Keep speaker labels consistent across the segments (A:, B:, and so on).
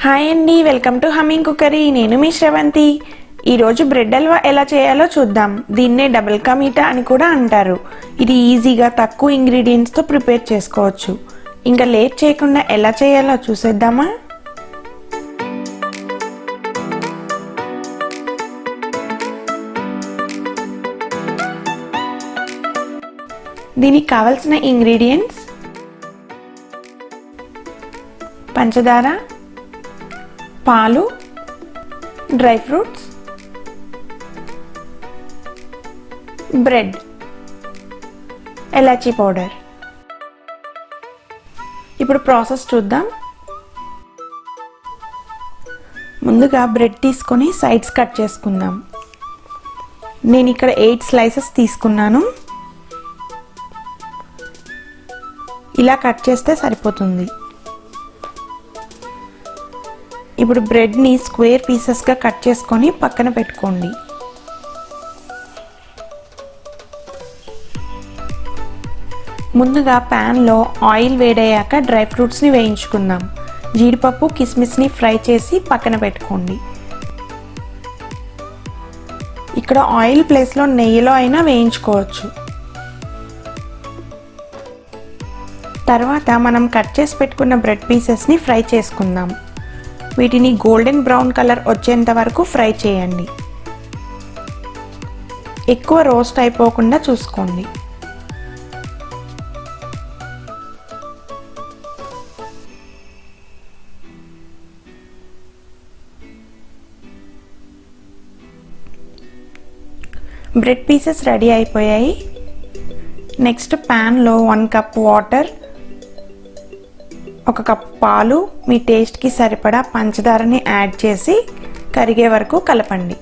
A: Hi అండి, welcome to humming cookery. నేను మీ శ్రవంతి. ఈరోజు బ్రెడ్ హల్వా ఎలా చేయాలో చూద్దాం. దీన్నే డబుల్ కా మీఠా అని కూడా అంటారు. ఇది ఈజీగా తక్కువ ఇంగ్రీడియంట్స్తో ప్రిపేర్ చేసుకోవచ్చు. ఇంకా లేట్ చేయకుండా ఎలా చేయాలో చూసేద్దామా? దీనికి కావలసిన ఇంగ్రీడియంట్స్: పంచదార, పాలు, dry fruits, bread, elaichi powder. ఇప్పుడు ప్రాసెస్ చూద్దాం. ముందుగా బ్రెడ్ తీసుకొని సైడ్స్ కట్ చేసుకుందాం. నేను ఇక్కడ 8 స్లైసెస్ తీసుకున్నాను. ఇలా కట్ చేస్తే సరిపోతుంది. ఇప్పుడు బ్రెడ్ని స్క్వేర్ పీసెస్గా కట్ చేసుకొని పక్కన పెట్టుకోండి. ముందుగా ప్యాన్లో ఆయిల్ వేడయ్యాక డ్రై ఫ్రూట్స్ని వేయించుకుందాం. జీడిపప్పు, కిస్మిస్ని ఫ్రై చేసి పక్కన పెట్టుకోండి. ఇక్కడ ఆయిల్ ప్లేస్లో నెయ్యిలో అయినా వేయించుకోవచ్చు. తర్వాత మనం కట్ చేసి పెట్టుకున్న బ్రెడ్ పీసెస్ని ఫ్రై చేసుకుందాం. వీటిని గోల్డెన్ బ్రౌన్ కలర్ వచ్చేంత వరకు ఫ్రై చేయండి. ఎక్కువ రోస్ట్ అయిపోకుండా చూసుకోండి. బ్రెడ్ పీసెస్ రెడీ అయిపోయాయి. నెక్స్ట్ ప్యాన్లో 1 కప్ వాటర్, 1 కప్ పాలు, మీ టేస్ట్కి సరిపడా పంచదారని యాడ్ చేసి కరిగే వరకు కలపండి.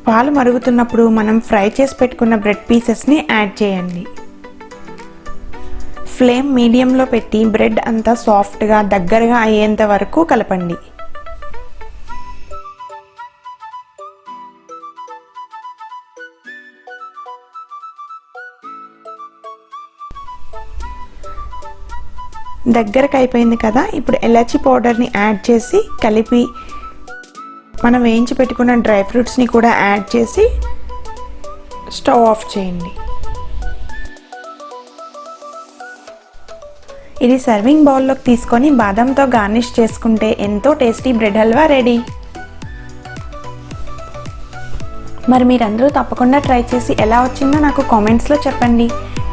A: పాలు మరుగుతున్నప్పుడు మనం ఫ్రై చేసి పెట్టుకున్న బ్రెడ్ పీసెస్ని యాడ్ చేయండి. ఫ్లేమ్ మీడియంలో పెట్టి బ్రెడ్ అంతా సాఫ్ట్గా దగ్గరగా అయ్యేంత వరకు కలపండి. దగ్గరకు అయిపోయింది కదా. ఇప్పుడు ఎలాచీ పౌడర్ని యాడ్ చేసి కలిపి మనం వేయించి పెట్టుకున్న డ్రై ఫ్రూట్స్ని కూడా యాడ్ చేసి స్టవ్ ఆఫ్ చేయండి. ఇది సర్వింగ్ బౌల్లోకి తీసుకొని బాదంతో గార్నిష్ చేసుకుంటే ఎంతో టేస్టీ బ్రెడ్ హల్వా రెడీ. మరి మీరందరూ తప్పకుండా ట్రై చేసి ఎలా వచ్చిందో నాకు కామెంట్స్లో చెప్పండి.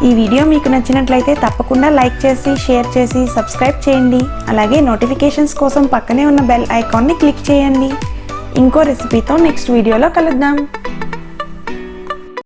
A: ఈ వీడియో మీకు నచ్చినట్లయితే తప్పకుండా లైక్ చేసి, షేర్ చేసి, సబ్స్క్రైబ్ చేయండి. అలాగే నోటిఫికేషన్స్ కోసం పక్కనే ఉన్న బెల్ ఐకాన్ని క్లిక్ చేయండి. ఇంకో రెసిపీతో నెక్స్ట్ వీడియోలో కలుద్దాం.